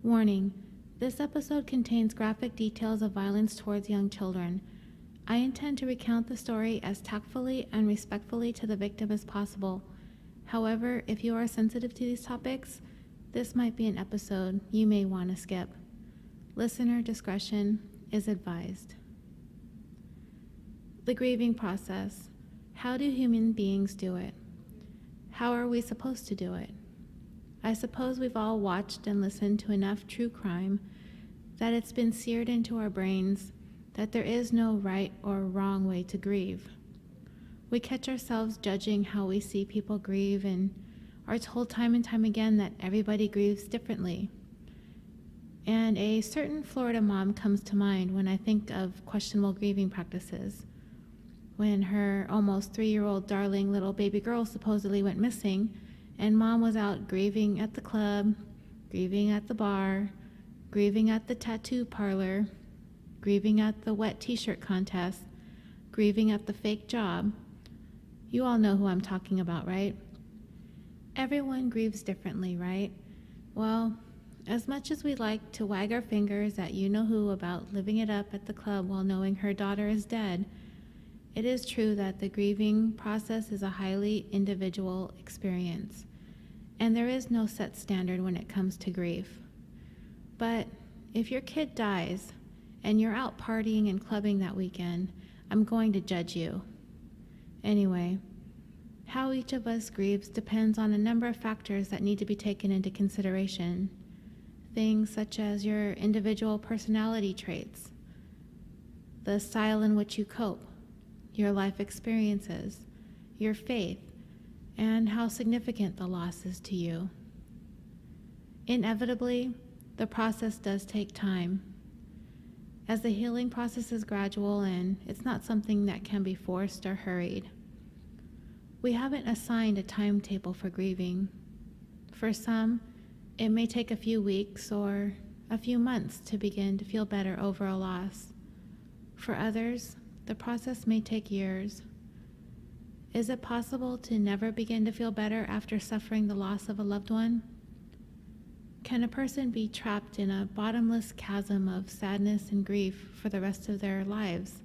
Warning: this episode contains graphic details of violence towards young children. I intend to recount the story as tactfully and respectfully to the victim as possible. However, if you are sensitive to these topics, this might be an episode you may want to skip. Listener discretion is advised. The grieving process. How do human beings do it? How are we supposed to do it? I suppose we've all watched and listened to enough true crime that it's been seared into our brains that there is no right or wrong way to grieve. We catch ourselves judging how we see people grieve and are told time and time again that everybody grieves differently. And a certain Florida mom comes to mind when I think of questionable grieving practices. When her almost 3-year-old darling little baby girl supposedly went missing, and mom was out grieving at the club, grieving at the bar, grieving at the tattoo parlor, grieving at the wet t-shirt contest, grieving at the fake job. You all know who I'm talking about, right? Everyone grieves differently, right? Well, as much as we like to wag our fingers at you-know-who about living it up at the club while knowing her daughter is dead, it is true that the grieving process is a highly individual experience, and there is no set standard when it comes to grief. But if your kid dies and you're out partying and clubbing that weekend, I'm going to judge you. Anyway, how each of us grieves depends on a number of factors that need to be taken into consideration. Things such as your individual personality traits, the style in which you cope, your life experiences, your faith, and how significant the loss is to you. Inevitably, the process does take time, as the healing process is gradual and it's not something that can be forced or hurried. We haven't assigned a timetable for grieving. For some, it may take a few weeks or a few months to begin to feel better over a loss. For others, the process may take years. Is it possible to never begin to feel better after suffering the loss of a loved one? Can a person be trapped in a bottomless chasm of sadness and grief for the rest of their lives?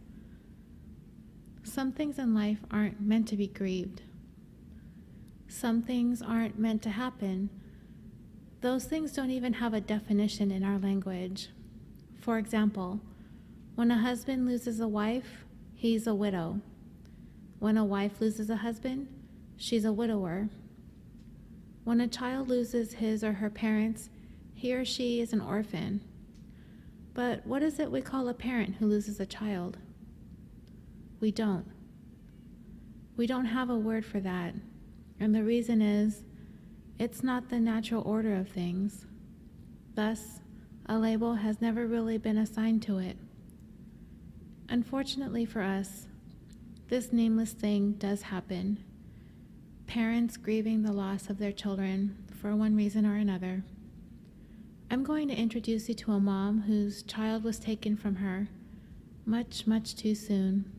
Some things in life aren't meant to be grieved. Some things aren't meant to happen. Those things don't even have a definition in our language. For example, when a husband loses a wife, he's a widow. When a wife loses a husband, she's a widower. When a child loses his or her parents, he or she is an orphan. But what is it we call a parent who loses a child? We don't. We don't have a word for that, and the reason is, it's not the natural order of things. Thus, a label has never really been assigned to it. Unfortunately for us, this nameless thing does happen. Parents grieving the loss of their children for one reason or another. I'm going to introduce you to a mom whose child was taken from her much, much too soon.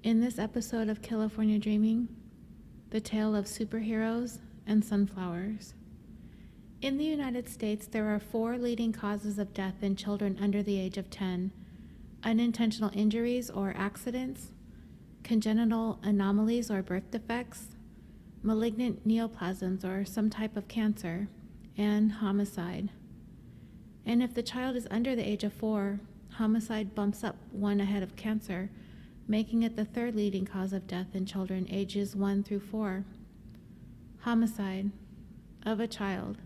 In this episode of California Dreaming, the tale of superheroes and sunflowers. In the United States, there are 4 leading causes of death in children under the age of 10: unintentional injuries or accidents, congenital anomalies or birth defects, malignant neoplasms or some type of cancer, and homicide. And if the child is under the age of 4, homicide bumps up one ahead of cancer, making it the 3rd leading cause of death in children ages 1 through 4. Homicide of a child.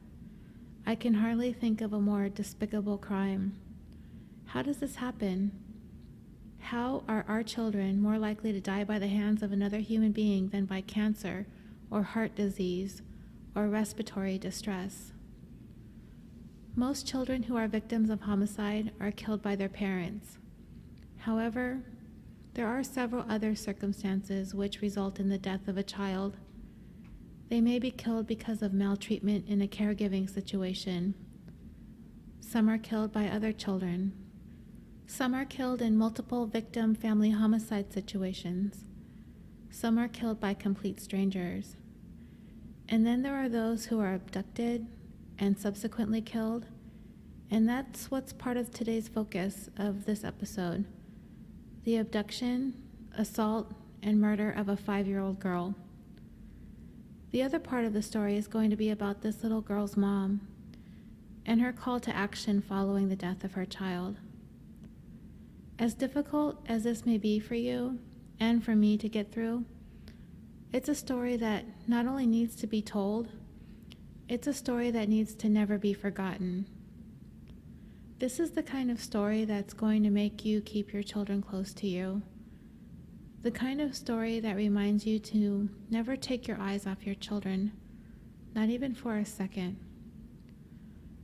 I can hardly think of a more despicable crime. How does this happen? How are our children more likely to die by the hands of another human being than by cancer or heart disease or respiratory distress? Most children who are victims of homicide are killed by their parents. However, there are several other circumstances which result in the death of a child. They may be killed because of maltreatment in a caregiving situation. Some are killed by other children. Some are killed in multiple victim family homicide situations. Some are killed by complete strangers. And then there are those who are abducted and subsequently killed, And that's what's part of today's focus of this episode: the abduction, assault, and murder of a 5-year-old girl. The other part of the story is going to be about this little girl's mom and her call to action following the death of her child. As difficult as this may be for you and for me to get through, it's a story that not only needs to be told, it's a story that needs to never be forgotten. This is the kind of story that's going to make you keep your children close to you. The kind of story that reminds you to never take your eyes off your children, not even for a second.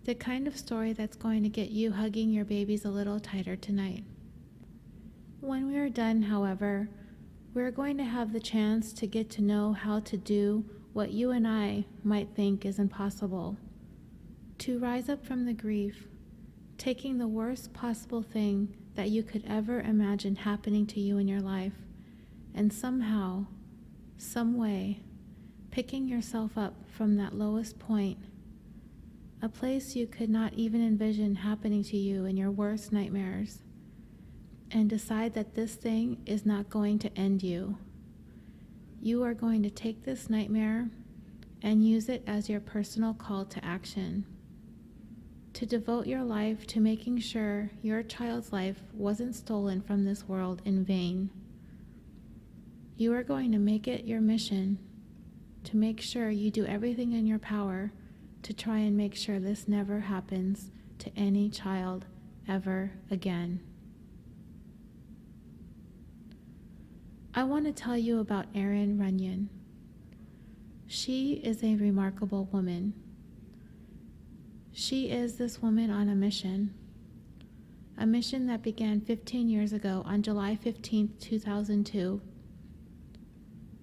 The kind of story that's going to get you hugging your babies a little tighter tonight. When we are done, however, we're going to have the chance to get to know how to do what you and I might think is impossible. To rise up from the grief, taking the worst possible thing that you could ever imagine happening to you in your life, and somehow, some way, picking yourself up from that lowest point, a place you could not even envision happening to you in your worst nightmares, and decide that this thing is not going to end you. You are going to take this nightmare and use it as your personal call to action, to devote your life to making sure your child's life wasn't stolen from this world in vain. You are going to make it your mission to make sure you do everything in your power to try and make sure this never happens to any child ever again. I want to tell you about Erin Runnion. She is a remarkable woman. She is this woman on a mission that began 15 years ago on July 15, 2002.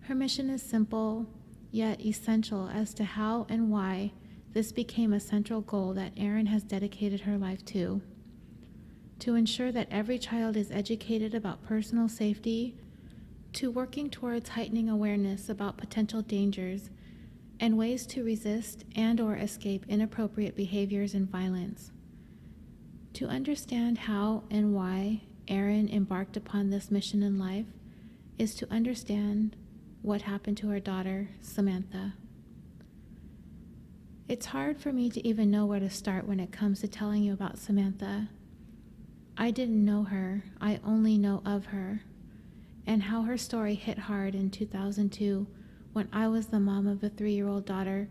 Her mission is simple, yet essential as to how and why this became a central goal that Erin has dedicated her life to ensure that every child is educated about personal safety, to working towards heightening awareness about potential dangers and ways to resist and/or escape inappropriate behaviors and violence. To understand how and why Erin embarked upon this mission in life is to understand what happened to her daughter, Samantha. It's hard for me to even know where to start when it comes to telling you about Samantha. I didn't know her, I only know of her, and how her story hit hard in 2002 when I was the mom of a 3-year-old daughter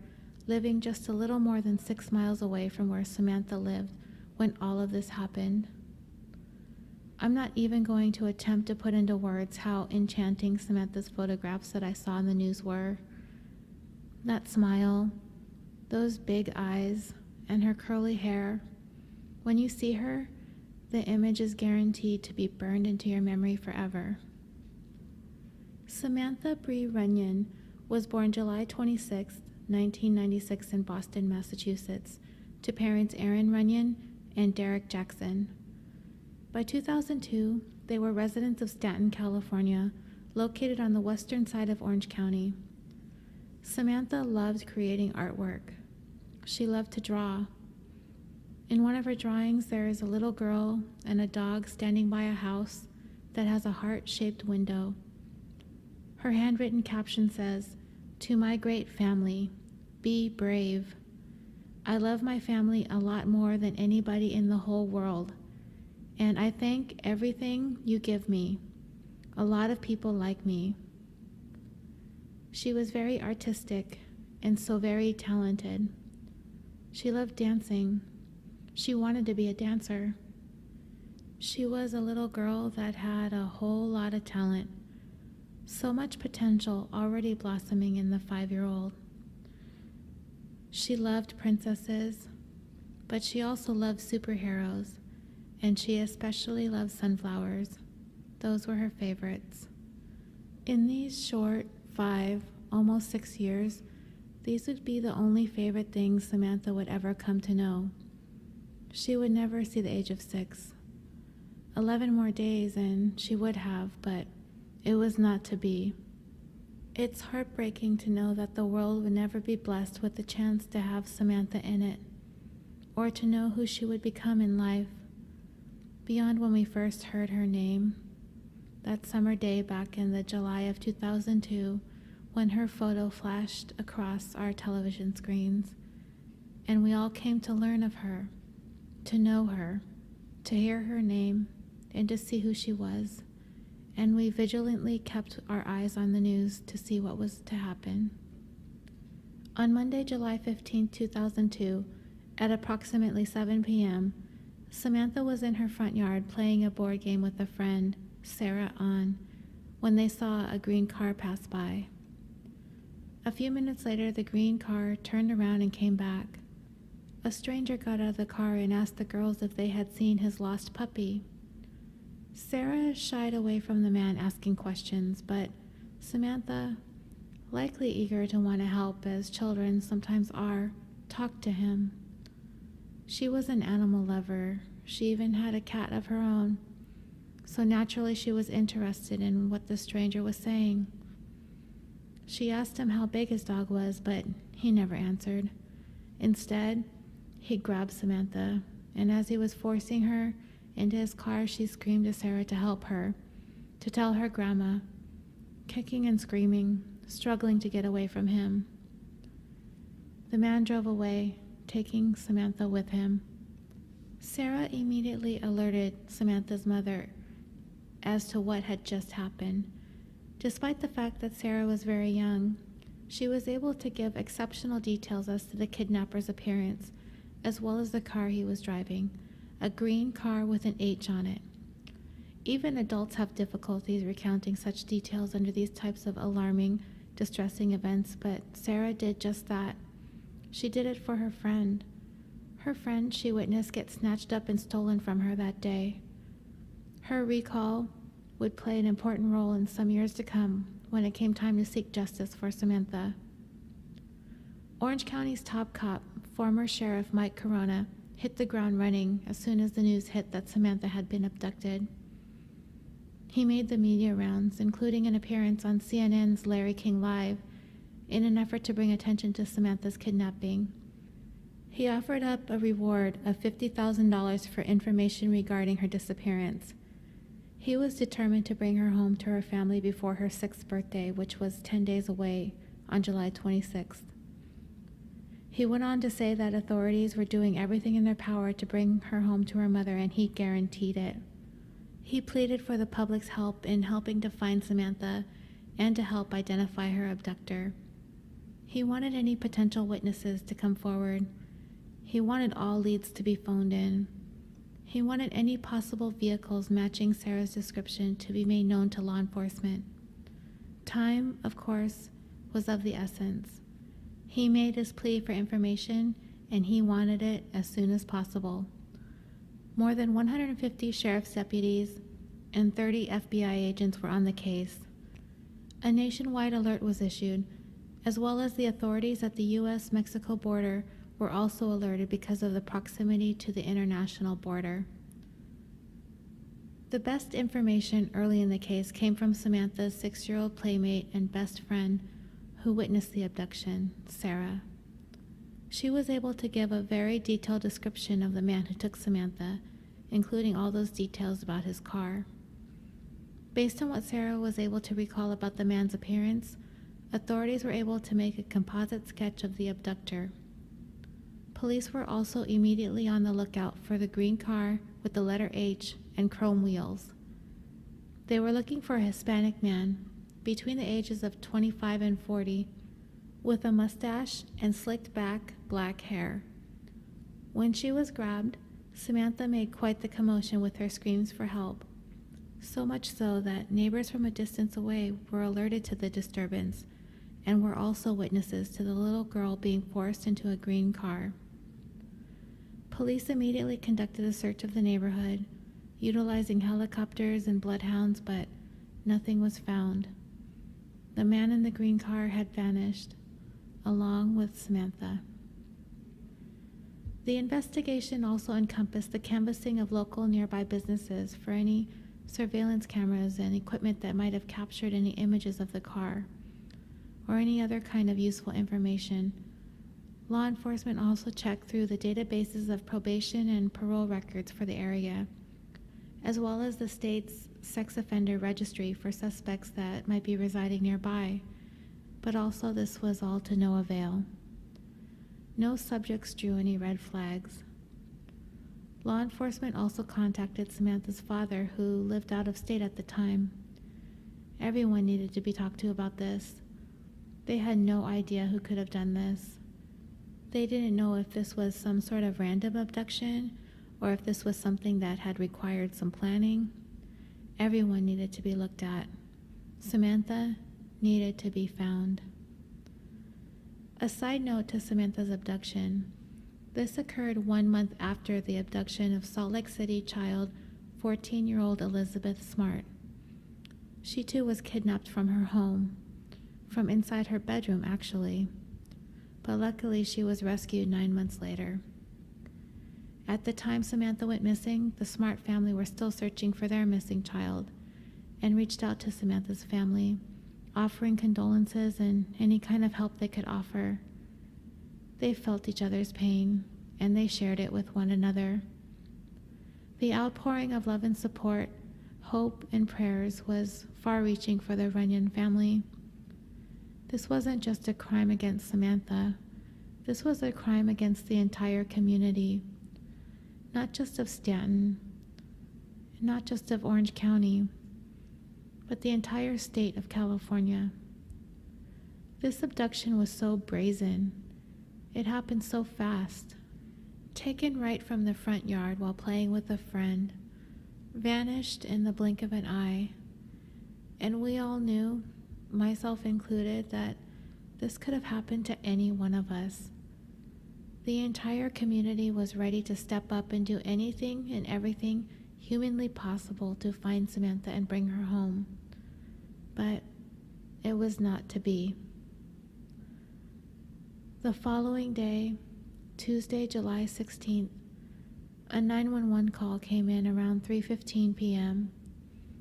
living just a little more than 6 miles away from where Samantha lived when all of this happened. I'm not even going to attempt to put into words how enchanting Samantha's photographs that I saw in the news were. That smile, those big eyes, and her curly hair. When you see her, the image is guaranteed to be burned into your memory forever. Samantha Bree Runnion was born July 26, 1996 in Boston, Massachusetts, to parents Erin Runnion and Derek Jackson. By 2002, they were residents of Stanton, California, located on the western side of Orange County. Samantha loved creating artwork. She loved to draw. In one of her drawings, there is a little girl and a dog standing by a house that has a heart-shaped window. Her handwritten caption says, "To my great family, be brave. I love my family a lot more than anybody in the whole world, and I thank everything you give me. A lot of people like me." She was very artistic and so very talented. She loved dancing. She wanted to be a dancer. She was a little girl that had a whole lot of talent. So much potential already blossoming in the 5-year-old. She loved princesses, but she also loved superheroes, and she especially loved sunflowers. Those were her favorites. In these short 5, almost 6 years, these would be the only favorite things Samantha would ever come to know. She would never see the age of 6. 11 more days and she would have, but it was not to be. It's heartbreaking to know that the world would never be blessed with the chance to have Samantha in it. or to know who she would become in life, beyond when we first heard her name, that summer day back in the July of 2002, when her photo flashed across our television screens, and we all came to learn of her, to know her, to hear her name, and to see who she was, and we vigilantly kept our eyes on the news to see what was to happen. On Monday, July 15, 2002, at approximately 7 p.m., Samantha was in her front yard playing a board game with a friend, Sarah Ahn, when they saw a green car pass by. A few minutes later, the green car turned around and came back. A stranger got out of the car and asked the girls if they had seen his lost puppy. Sarah shied away from the man asking questions, but Samantha, likely eager to want to help as children sometimes are, talked to him. She was an animal lover. She even had a cat of her own. So naturally she was interested in what the stranger was saying. She asked him how big his dog was, but he never answered. Instead, he grabbed Samantha, and as he was forcing her into his car, she screamed to Sarah to help her, to tell her grandma, kicking and screaming, struggling to get away from him. The man drove away, taking Samantha with him. Sarah immediately alerted Samantha's mother as to what had just happened. Despite the fact that Sarah was very young, she was able to give exceptional details as to the kidnapper's appearance, as well as the car he was driving, a green car with an H on it. Even adults have difficulties recounting such details under these types of alarming, distressing events, but Sarah did just that. She did it for her friend. Her friend she witnessed get snatched up and stolen from her that day. Her recall would play an important role in some years to come when it came time to seek justice for Samantha. Orange County's top cop, former Sheriff Mike Corona, hit the ground running as soon as the news hit that Samantha had been abducted. He made the media rounds, including an appearance on CNN's Larry King Live, in an effort to bring attention to Samantha's kidnapping. He offered up a reward of $50,000 for information regarding her disappearance. He was determined to bring her home to her family before her 6th birthday, which was 10 days away, on July 26th. He went on to say that authorities were doing everything in their power to bring her home to her mother, and he guaranteed it. He pleaded for the public's help in helping to find Samantha and to help identify her abductor. He wanted any potential witnesses to come forward. He wanted all leads to be phoned in. He wanted any possible vehicles matching Sarah's description to be made known to law enforcement. Time, of course, was of the essence. He made his plea for information, and he wanted it as soon as possible. More than 150 sheriff's deputies and 30 FBI agents were on the case. A nationwide alert was issued, as well as the authorities at the U.S.-Mexico border were also alerted because of the proximity to the international border. The best information early in the case came from Samantha's 6-year-old playmate and best friend who witnessed the abduction, Sarah. She was able to give a very detailed description of the man who took Samantha, including all those details about his car. Based on what Sarah was able to recall about the man's appearance, authorities were able to make a composite sketch of the abductor. Police were also immediately on the lookout for the green car with the letter H and chrome wheels. They were looking for a Hispanic man between the ages of 25 and 40, with a mustache and slicked back black hair. When she was grabbed, Samantha made quite the commotion with her screams for help, so much so that neighbors from a distance away were alerted to the disturbance and were also witnesses to the little girl being forced into a green car. Police immediately conducted a search of the neighborhood, utilizing helicopters and bloodhounds, but nothing was found. The man in the green car had vanished, along with Samantha. The investigation also encompassed the canvassing of local nearby businesses for any surveillance cameras and equipment that might have captured any images of the car, or any other kind of useful information. Law enforcement also checked through the databases of probation and parole records for the area, as well as the state's sex offender registry for suspects that might be residing nearby, but also this was all to no avail. No subjects drew any red flags. Law enforcement also contacted Samantha's father, who lived out of state at the time. Everyone needed to be talked to about this. They had no idea who could have done this. They didn't know if this was some sort of random abduction or if this was something that had required some planning. Everyone needed to be looked at. Samantha needed to be found. A side note to Samantha's abduction. This occurred 1 month after the abduction of Salt Lake City child 14-year-old Elizabeth Smart. She too was kidnapped from her home, from inside her bedroom actually, but luckily she was rescued 9 months later. At the time Samantha went missing, the Smart family were still searching for their missing child and reached out to Samantha's family, offering condolences and any kind of help they could offer. They felt each other's pain, and they shared it with one another. The outpouring of love and support, hope, and prayers was far-reaching for the Runnion family. This wasn't just a crime against Samantha. This was a crime against the entire community, not just of Stanton, not just of Orange County, but the entire state of California. This abduction was so brazen. It happened so fast. Taken right from the front yard while playing with a friend, vanished in the blink of an eye. And we all knew, myself included, that this could have happened to any one of us. The entire community was ready to step up and do anything and everything humanly possible to find Samantha and bring her home. But it was not to be. The following day, Tuesday, July 16th, a 911 call came in around 3:15 p.m.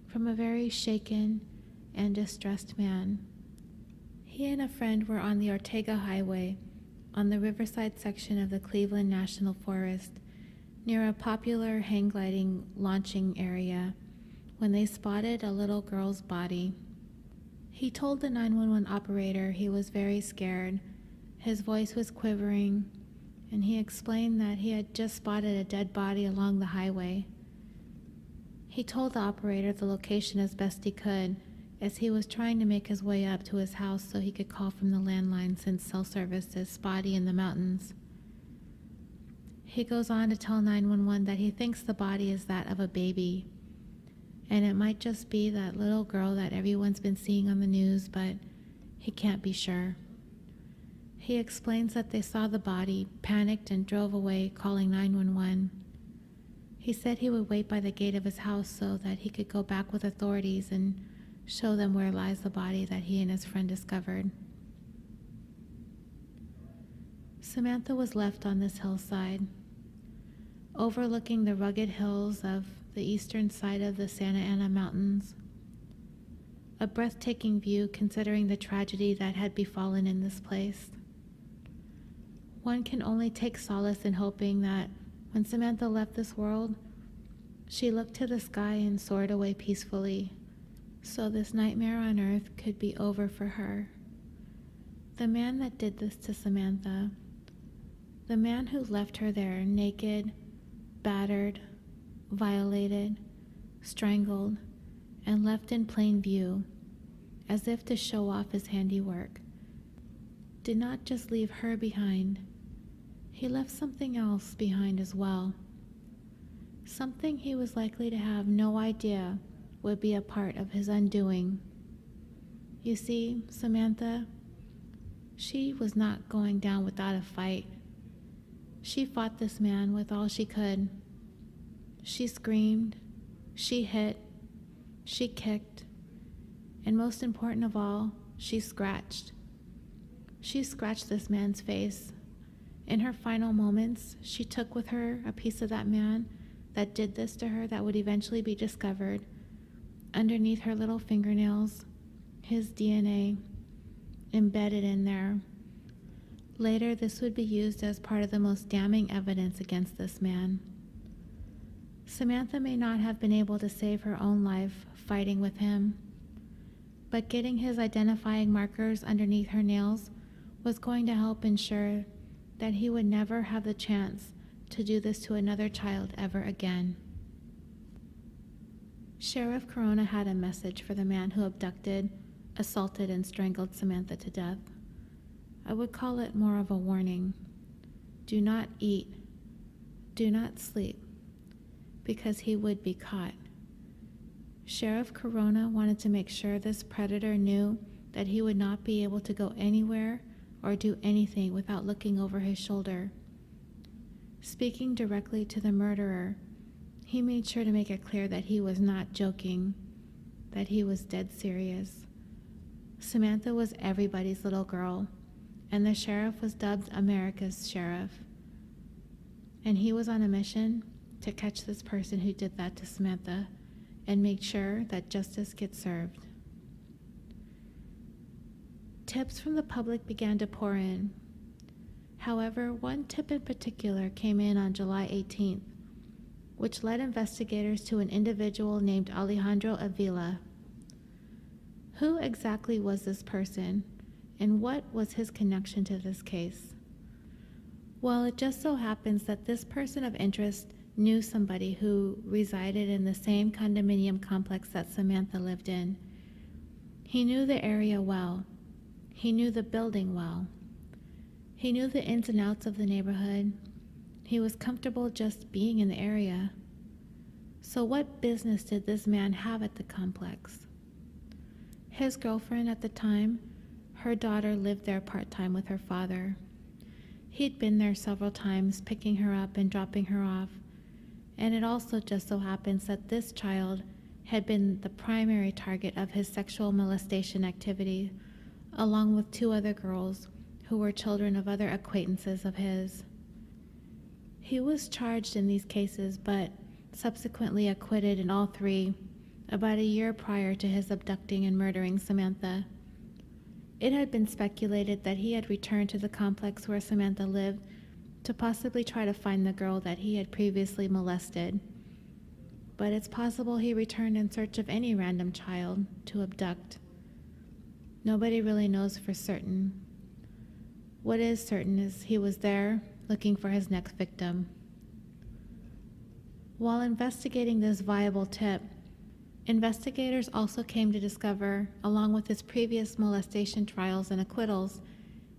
from a very shaken and distressed man. He and a friend were on the Ortega Highway on the Riverside section of the Cleveland National Forest near a popular hang gliding launching area when they spotted a little girl's body. He told the 911 operator he was very scared. His voice was quivering, and he explained that he had just spotted a dead body along the highway. He told the operator the location as best he could, as he was trying to make his way up to his house so he could call from the landline since cell service is spotty in the mountains. He goes on to tell 911 that he thinks the body is that of a baby, and it might just be that little girl that everyone's been seeing on the news, but he can't be sure. He explains that they saw the body, panicked, and drove away, calling 911. He said he would wait by the gate of his house so that he could go back with authorities and show them where lies the body that he and his friend discovered. Samantha was left on this hillside, overlooking the rugged hills of the eastern side of the Santa Ana Mountains. A breathtaking view considering the tragedy that had befallen in this place. One can only take solace in hoping that when Samantha left this world, she looked to the sky and soared away peacefully, so this nightmare on earth could be over for her. The man that did this to Samantha, the man who left her there naked, battered, violated, strangled, and left in plain view, as if to show off his handiwork, did not just leave her behind. He left something else behind as well. Something he was likely to have no idea would be a part of his undoing. You see, Samantha, she was not going down without a fight. She fought this man with all she could. She screamed, she hit, she kicked, and most important of all, she scratched. She scratched this man's face. In her final moments, she took with her a piece of that man that did this to her that would eventually be discovered. Underneath her little fingernails, his DNA embedded in there, Later, this would be used as part of the most damning evidence against this man. Samantha may not have been able to save her own life fighting with him, but getting his identifying markers underneath her nails was going to help ensure that he would never have the chance to do this to another child ever again. Sheriff Corona had a message for the man who abducted, assaulted, and strangled Samantha to death. I would call it more of a warning. Do not eat. Do not sleep, because he would be caught. Sheriff Corona wanted to make sure this predator knew that he would not be able to go anywhere or do anything without looking over his shoulder. Speaking directly to the murderer, he made sure to make it clear that he was not joking, that he was dead serious. Samantha was everybody's little girl, and the sheriff was dubbed America's sheriff. And he was on a mission to catch this person who did that to Samantha and make sure that justice gets served. Tips from the public began to pour in. However, one tip in particular came in on July 18th, which led investigators to an individual named Alejandro Avila. Who exactly was this person, and what was his connection to this case? Well, it just so happens that this person of interest knew somebody who resided in the same condominium complex that Samantha lived in. He knew the area well. He knew the building well. He knew the ins and outs of the neighborhood. He was comfortable just being in the area. So what business did this man have at the complex? His girlfriend at the time, her daughter lived there part-time with her father. He'd been there several times, picking her up and dropping her off. And it also just so happens that this child had been the primary target of his sexual molestation activity, along with two other girls who were children of other acquaintances of his. He was charged in these cases, but subsequently acquitted in all three about a year prior to his abducting and murdering Samantha. It had been speculated that he had returned to the complex where Samantha lived to possibly try to find the girl that he had previously molested. But it's possible he returned in search of any random child to abduct. Nobody really knows for certain. What is certain is he was there looking for his next victim. While investigating this viable tip, investigators also came to discover, along with his previous molestation trials and acquittals,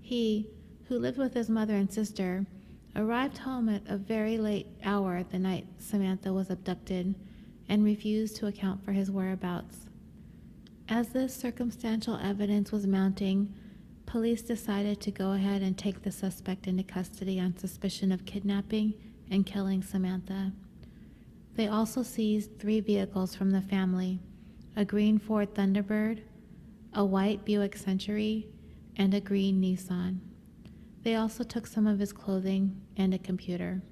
he, who lived with his mother and sister, arrived home at a very late hour the night Samantha was abducted and refused to account for his whereabouts. As this circumstantial evidence was mounting, police decided to go ahead and take the suspect into custody on suspicion of kidnapping and killing Samantha. They also seized 3 vehicles from the family, a green Ford Thunderbird, a white Buick Century, and a green Nissan. They also took some of his clothing and a computer.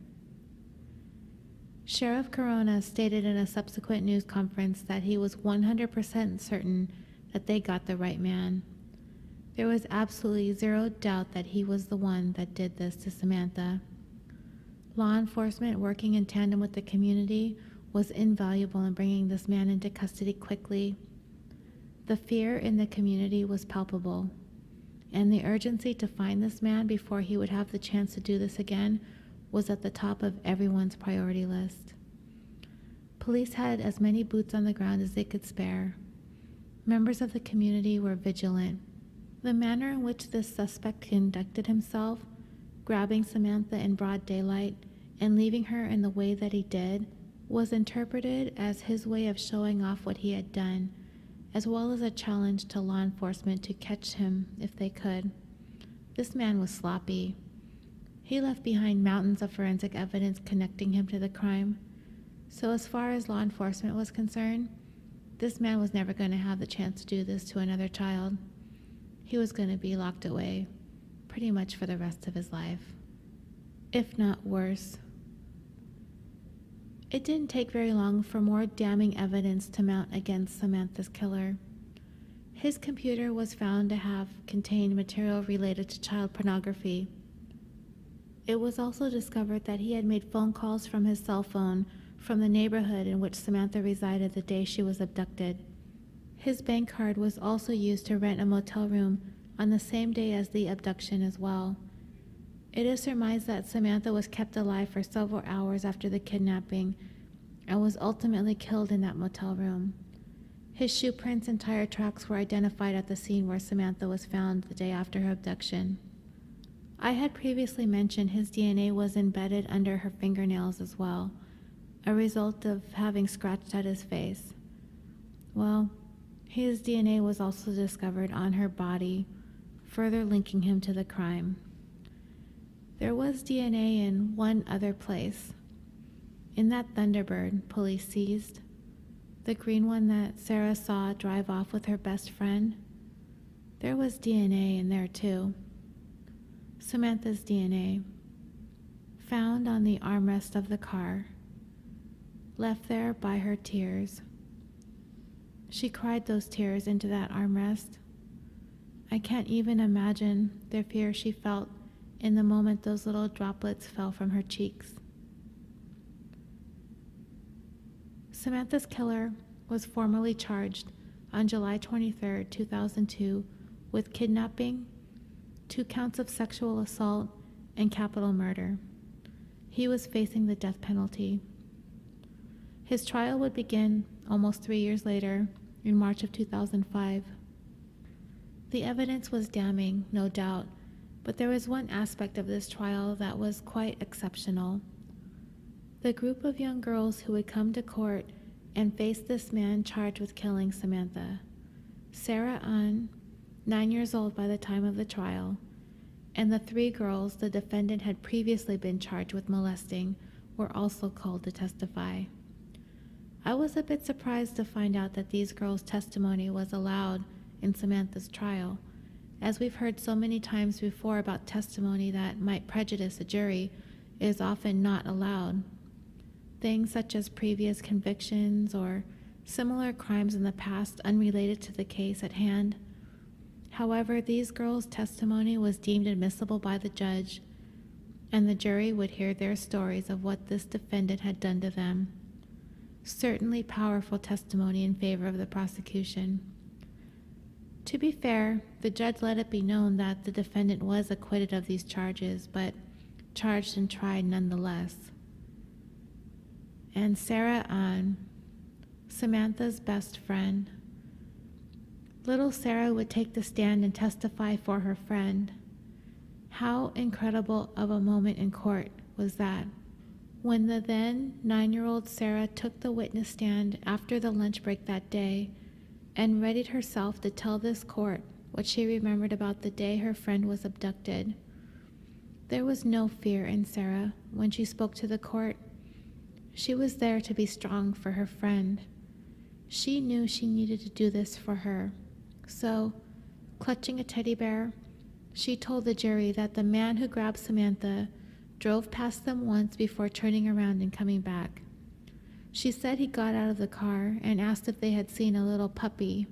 Sheriff Corona stated in a subsequent news conference that he was 100% certain that they got the right man. There was absolutely zero doubt that he was the one that did this to Samantha. Law enforcement working in tandem with the community was invaluable in bringing this man into custody quickly. The fear in the community was palpable, and the urgency to find this man before he would have the chance to do this again was at the top of everyone's priority list. Police had as many boots on the ground as they could spare. Members of the community were vigilant. The manner in which this suspect conducted himself, grabbing Samantha in broad daylight and leaving her in the way that he did, was interpreted as his way of showing off what he had done, as well as a challenge to law enforcement to catch him if they could. This man was sloppy. He left behind mountains of forensic evidence connecting him to the crime. So as far as law enforcement was concerned, this man was never going to have the chance to do this to another child. He was going to be locked away pretty much for the rest of his life, if not worse. It didn't take very long for more damning evidence to mount against Samantha's killer. His computer was found to have contained material related to child pornography, It was also discovered that he had made phone calls from his cell phone from the neighborhood in which Samantha resided the day she was abducted. His bank card was also used to rent a motel room on the same day as the abduction as well. It is surmised that Samantha was kept alive for several hours after the kidnapping and was ultimately killed in that motel room. His shoe prints and tire tracks were identified at the scene where Samantha was found the day after her abduction. I had previously mentioned his DNA was embedded under her fingernails as well, a result of having scratched at his face. Well, his DNA was also discovered on her body, further linking him to the crime. There was DNA in one other place. In that Thunderbird police seized, the green one that Sarah saw drive off with her best friend, there was DNA in there too. Samantha's DNA, found on the armrest of the car, left there by her tears. She cried those tears into that armrest. I can't even imagine the fear she felt in the moment those little droplets fell from her cheeks. Samantha's killer was formally charged on July 23, 2002, with kidnapping, 2 counts of sexual assault, and capital murder. He was facing the death penalty. His trial would begin almost 3 years later, in March of 2005. The evidence was damning, no doubt, but there was one aspect of this trial that was quite exceptional. The group of young girls who would come to court and face this man charged with killing Samantha. Sarah Ann, 9 years old by the time of the trial, and the 3 girls the defendant had previously been charged with molesting were also called to testify. I was a bit surprised to find out that these girls' testimony was allowed in Samantha's trial, as we've heard so many times before about testimony that might prejudice a jury is often not allowed. Things such as previous convictions or similar crimes in the past unrelated to the case at hand. However, these girls' testimony was deemed admissible by the judge, and the jury would hear their stories of what this defendant had done to them. Certainly powerful testimony in favor of the prosecution. To be fair, the judge let it be known that the defendant was acquitted of these charges, but charged and tried nonetheless. And Sarah Ann, Samantha's best friend. Little Sarah would take the stand and testify for her friend. How incredible of a moment in court was that. When the then 9-year-old Sarah took the witness stand after the lunch break that day and readied herself to tell this court what she remembered about the day her friend was abducted. There was no fear in Sarah when she spoke to the court. She was there to be strong for her friend. She knew she needed to do this for her. So, clutching a teddy bear, she told the jury that the man who grabbed Samantha drove past them once before turning around and coming back. She said he got out of the car and asked if they had seen a little puppy.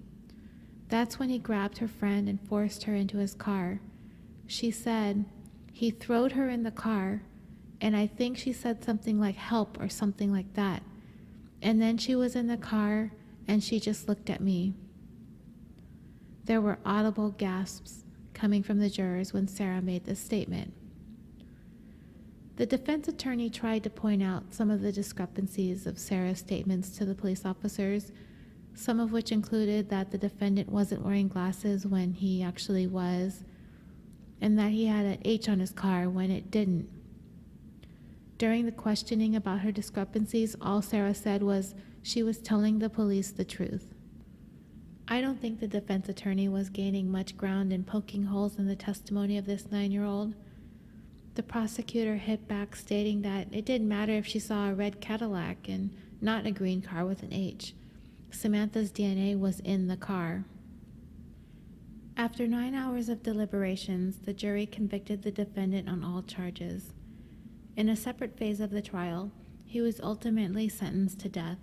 That's when he grabbed her friend and forced her into his car. She said he throwed her in the car, and I think she said something like help or something like that. And then she was in the car and she just looked at me. There were audible gasps coming from the jurors when Sarah made this statement. The defense attorney tried to point out some of the discrepancies of Sarah's statements to the police officers, some of which included that the defendant wasn't wearing glasses when he actually was, and that he had an H on his car when it didn't. During the questioning about her discrepancies, all Sarah said was she was telling the police the truth. I don't think the defense attorney was gaining much ground in poking holes in the testimony of this 9-year-old. The prosecutor hit back, stating that it didn't matter if she saw a red Cadillac and not a green car with an H. Samantha's DNA was in the car. After 9 hours of deliberations, the jury convicted the defendant on all charges. In a separate phase of the trial, he was ultimately sentenced to death.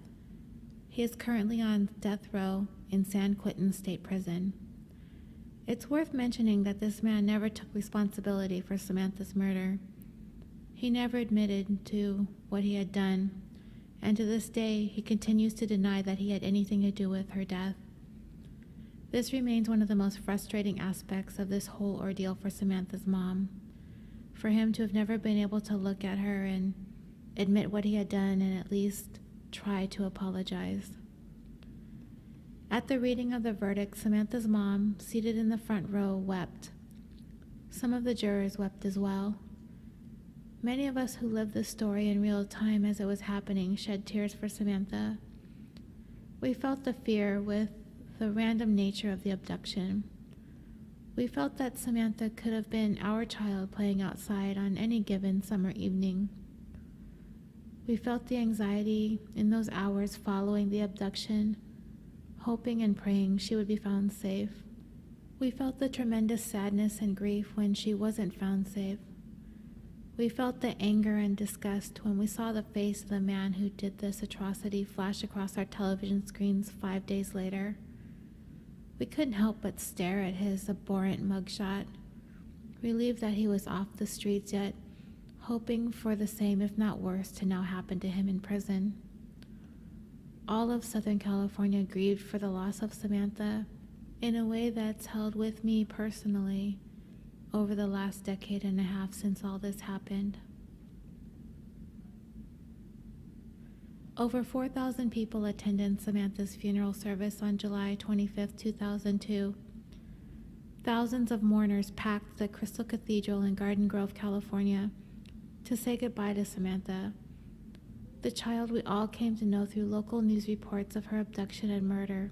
He is currently on death row in San Quentin State Prison. It's worth mentioning that this man never took responsibility for Samantha's murder. He never admitted to what he had done, and to this day, he continues to deny that he had anything to do with her death. This remains one of the most frustrating aspects of this whole ordeal for Samantha's mom. For him to have never been able to look at her and admit what he had done and at least try to apologize. At the reading of the verdict, Samantha's mom, seated in the front row, wept. Some of the jurors wept as well. Many of us who lived this story in real time as it was happening shed tears for Samantha. We felt the fear with the random nature of the abduction. We felt that Samantha could have been our child playing outside on any given summer evening. We felt the anxiety in those hours following the abduction, hoping and praying she would be found safe. We felt the tremendous sadness and grief when she wasn't found safe. We felt the anger and disgust when we saw the face of the man who did this atrocity flash across our television screens 5 days later. We couldn't help but stare at his abhorrent mugshot, relieved that he was off the streets, yet hoping for the same, if not worse, to now happen to him in prison. All of Southern California grieved for the loss of Samantha in a way that's held with me personally over the last decade and a half since all this happened. Over 4,000 people attended Samantha's funeral service on July 25, 2002. Thousands of mourners packed the Crystal Cathedral in Garden Grove, California, to say goodbye to Samantha, the child we all came to know through local news reports of her abduction and murder.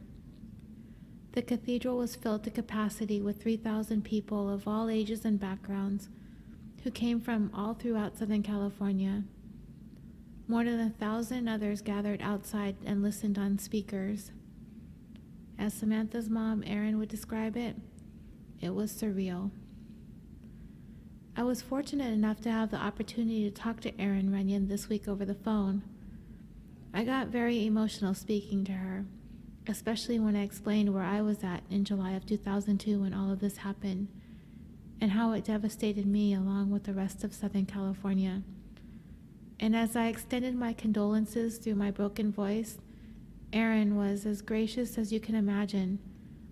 The cathedral was filled to capacity with 3,000 people of all ages and backgrounds who came from all throughout Southern California. More than 1,000 others gathered outside and listened on speakers. As Samantha's mom, Erin, would describe it, it was surreal. I was fortunate enough to have the opportunity to talk to Erin Runnion this week over the phone. I got very emotional speaking to her, especially when I explained where I was at in July of 2002 when all of this happened, and how it devastated me along with the rest of Southern California. And as I extended my condolences through my broken voice, Erin was as gracious as you can imagine,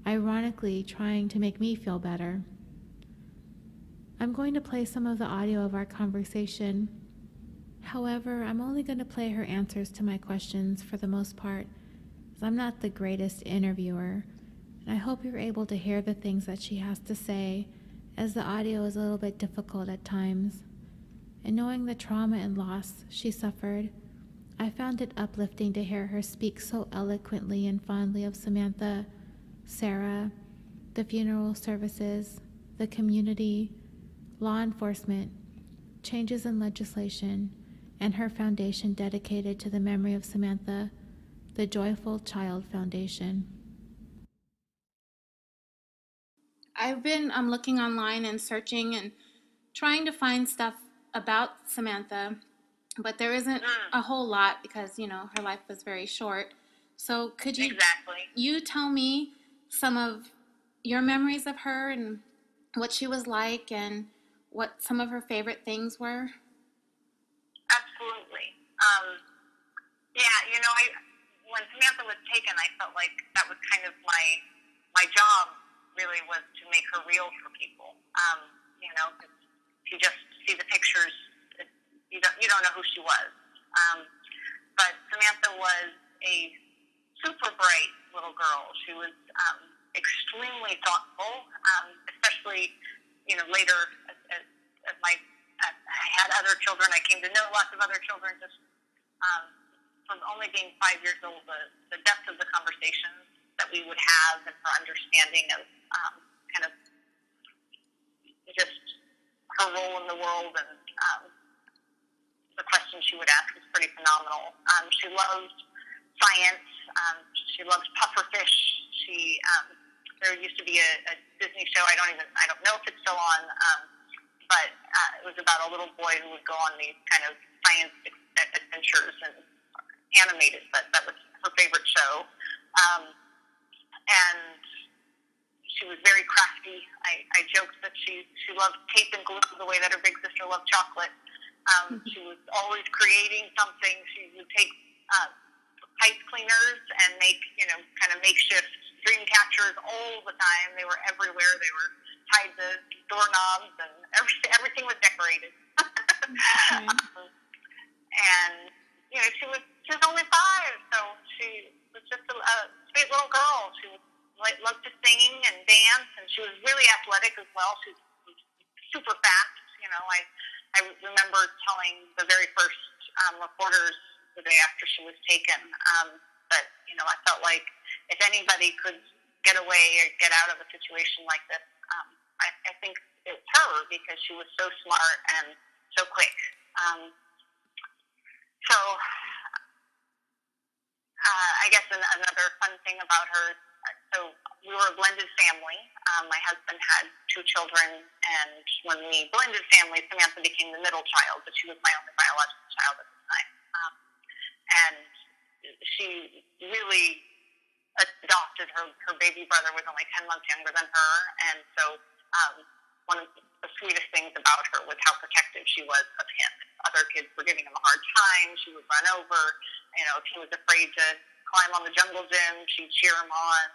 ironically trying to make me feel better. I'm going to play some of the audio of our conversation. However, I'm only going to play her answers to my questions for the most part, as I'm not the greatest interviewer, and I hope you're able to hear the things that she has to say, as the audio is a little bit difficult at times. And knowing the trauma and loss she suffered, I found it uplifting to hear her speak so eloquently and fondly of Samantha, Sarah, the funeral services, the community, law enforcement, changes in legislation, and her foundation dedicated to the memory of Samantha, the Joyful Child Foundation. I've been looking online and searching and trying to find stuff about Samantha, but there isn't a whole lot because, her life was very short. So could you tell me some of your memories of her and what she was like and what some of her favorite things were? Absolutely. When Samantha was taken, I felt like that was kind of my job really was to make her real for people. If you just see the pictures, you don't know who she was. But Samantha was a super bright little girl. She was extremely thoughtful, especially later as I had other children. I came to know lots of other children. Just from only being 5 years old, the depth of the conversations that we would have and her understanding of kind of just her role in the world and the questions she would ask was pretty phenomenal. She loved science. She loved pufferfish. There used to be a Disney show. I don't know if it's still on, but it was about a little boy who would go on these kind of science adventures and animated, but that was her favorite show. And she was very crafty. I joked that she loved tape and glue the way that her big sister loved chocolate. She was always creating something. She would take pipe cleaners and make, kind of makeshift dream catchers all the time. They were everywhere. They were tied to doorknobs, and everything was decorated. Okay. And she was only 5, so she was just a sweet little girl. She loved to sing and dance, and she was really athletic as well. She was super fast. I remember telling the very first reporters the day after she was taken that I felt like if anybody could get away or get out of a situation like this, I think it's her, because she was so smart and so quick. So I guess another fun thing about her, so we were a blended family. My husband had 2 children, and when we blended families, Samantha became the middle child, but she was my only biological child at the time. And she really adopted her baby brother, was only 10 months younger than her, and so one of the sweetest things about her was how protective she was of him. Other kids were giving him a hard time. She would run over. If he was afraid to climb on the jungle gym, she'd cheer him on.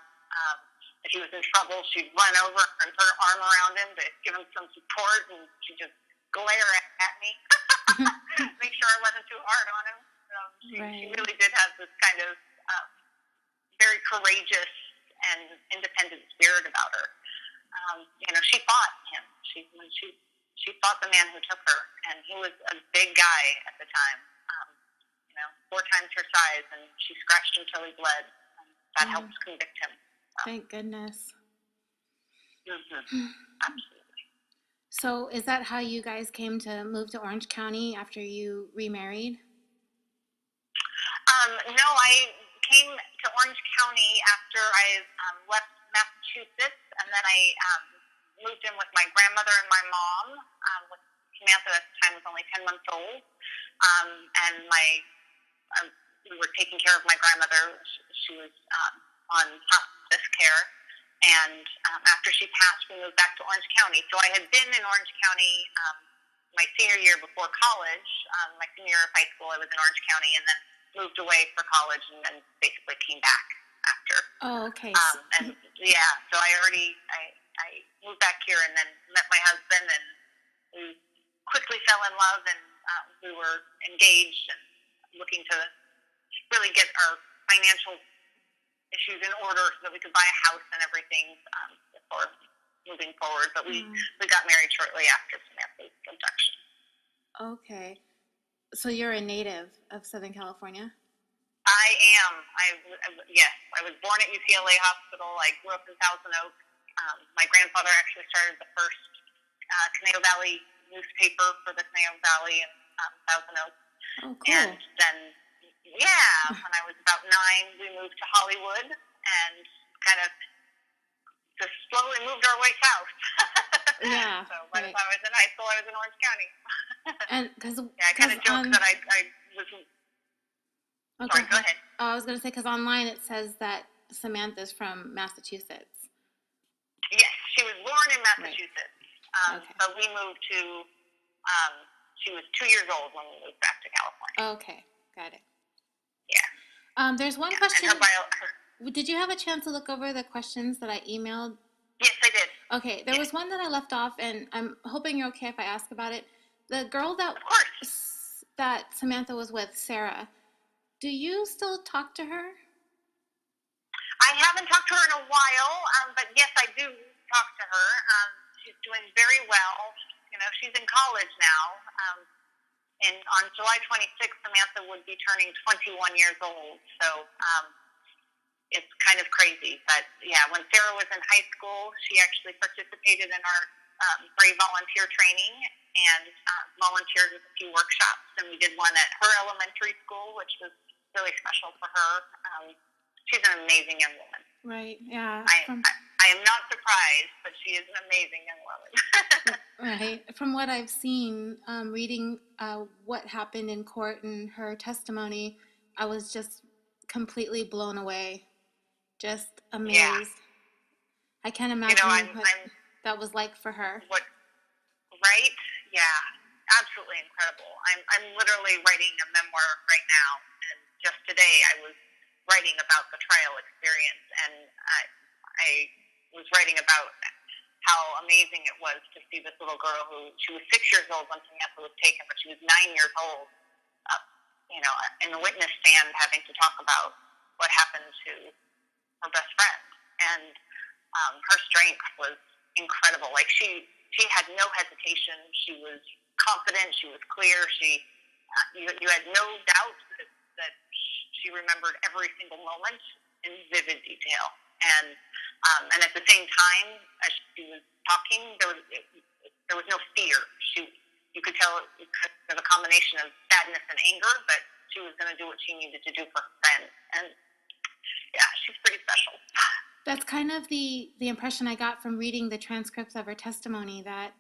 If he was in trouble, she'd run over and put her arm around him to give him some support, and she'd just glare at me, make sure I wasn't too hard on him. She really did have this kind of very courageous and independent spirit about her. She fought him. She fought the man who took her, and he was a big guy at the time, 4 times her size, and she scratched him till he bled. And that helped convict him. Thank goodness. Mm-hmm. Absolutely. So is that how you guys came to move to Orange County after you remarried? No, I came to Orange County after I left Massachusetts, and then I moved in with my grandmother and my mom. With Samantha at the time was only 10 months old, and we were taking care of my grandmother. She was on hospice care, and after she passed, we moved back to Orange County. So I had been in Orange County my senior year before college. My senior year of high school, I was in Orange County, and then moved away for college, and then basically came back after. Oh, okay. And yeah, so I moved back here, and then met my husband, and we quickly fell in love, and we were engaged and looking to really get our financial issues in order so that we could buy a house and everything before moving forward. But we got married shortly after Samantha's abduction. Okay. So you're a native of Southern California? I am. Yes. I was born at UCLA Hospital. I grew up in Thousand Oaks. My grandfather actually started the first Conejo Valley newspaper for the Conejo Valley in Thousand Oaks. Oh, cool. And then, when I was about 9, we moved to Hollywood and kind of just slowly moved our way south. Yeah. So by the time I was in high school, I was in Orange County. And because I kind of joked that I was. Okay. Sorry, go ahead. I was going to say, because online it says that Samantha's from Massachusetts. Yes, she was born in Massachusetts. Right. Okay. But we moved to. She was 2 years old when we moved back to California. Okay, got it. Yeah. There's one question. And did you have a chance to look over the questions that I emailed? Yes, I did. Okay, there was one that I left off, and I'm hoping you're okay if I ask about it. The girl Of course. that Samantha was with, Sarah, do you still talk to her? I haven't talked to her in a while, but yes, I do talk to her. She's doing very well. She's in college now. And on July 26th, Samantha would be turning 21 years old. So it's kind of crazy. But, when Sarah was in high school, she actually participated in our Brave volunteer training and volunteered with a few workshops. And we did one at her elementary school, which was really special for her. She's an amazing young woman. Right, yeah. I am not surprised, but she is an amazing young woman. Right. From what I've seen, reading what happened in court and her testimony, I was just completely blown away. Just amazed. Yeah. I can't imagine what that was like for her. Right? Yeah, absolutely incredible. I'm literally writing a memoir right now, and just today I was writing about the trial experience, and I was writing about how amazing it was to see this little girl who, she was 6 years old when Samantha was taken, but she was 9 years old, in the witness stand having to talk about what happened to her best friend. And her strength was incredible. Like, she had no hesitation. She was confident. She was clear. You had no doubt that she remembered every single moment in vivid detail. And at the same time, as she was talking, there was no fear. You could tell there's a combination of sadness and anger, but she was going to do what she needed to do for her friend. And yeah, she's pretty special. That's kind of the impression I got from reading the transcripts of her testimony, that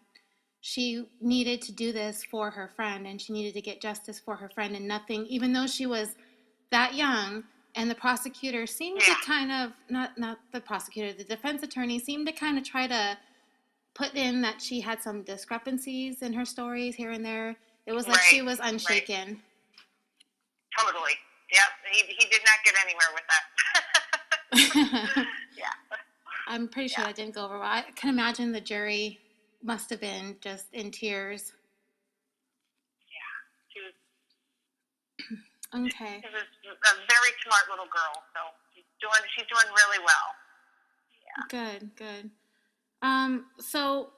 she needed to do this for her friend, and she needed to get justice for her friend, and nothing, even though she was that young, and the prosecutor seemed to kind of, not the prosecutor, the defense attorney seemed to kind of try to put in that she had some discrepancies in her stories here and there. It was like she was unshaken. Right. Totally. Yep. He did not get anywhere with that. Yeah. I'm pretty sure that didn't go over well. I can imagine the jury must have been just in tears. Yeah. She was. Okay. She was a very smart little girl, so she's doing really well. Yeah. Good. So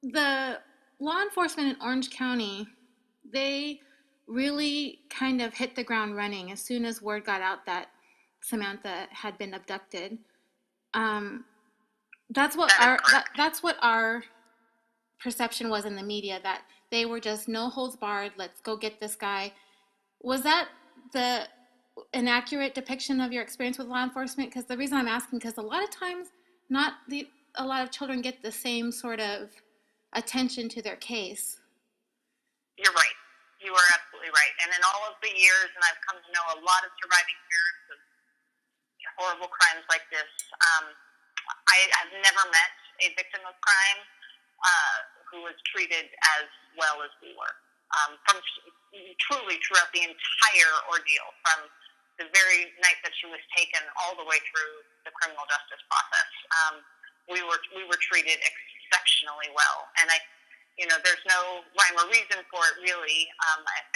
the law enforcement in Orange County, they really kind of hit the ground running as soon as word got out that Samantha had been abducted. That's what our perception was in the media, that they were just no holds barred, let's go get this guy. Was that an accurate depiction of your experience with law enforcement? Because the reason I'm asking, because a lot of times a lot of children get the same sort of attention to their case. You're right. You are absolutely right. And in all of the years, and I've come to know a lot of surviving parents of horrible crimes like this, I have never met a victim of crime who was treated as well as we were. From truly throughout the entire ordeal, from the very night that she was taken all the way through the criminal justice process, we were treated exceptionally well. And there's no rhyme or reason for it, really.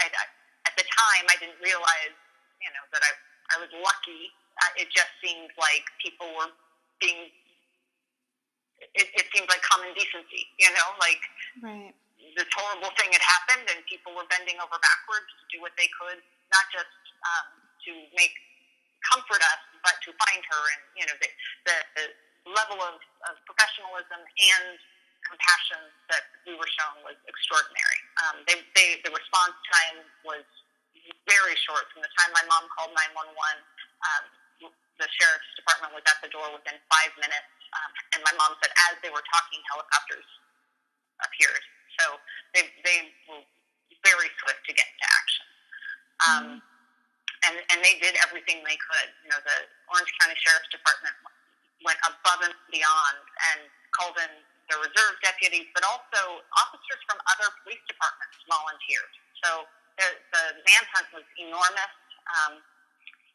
At the time, I didn't realize, that I was lucky. It just seemed like people were being. It seemed like common decency, like. Right. This horrible thing had happened, and people were bending over backwards to do what they could, not just to comfort us, but to find her. And the level of professionalism and compassion that we were shown was extraordinary. The response time was very short. From the time my mom called 911, the sheriff's department was at the door within 5 minutes. And my mom said, as they were talking, helicopters appeared. So they were very swift to get into action. And they did everything they could. The Orange County Sheriff's Department went above and beyond and called in the reserve deputies, but also officers from other police departments volunteered. So the manhunt was enormous,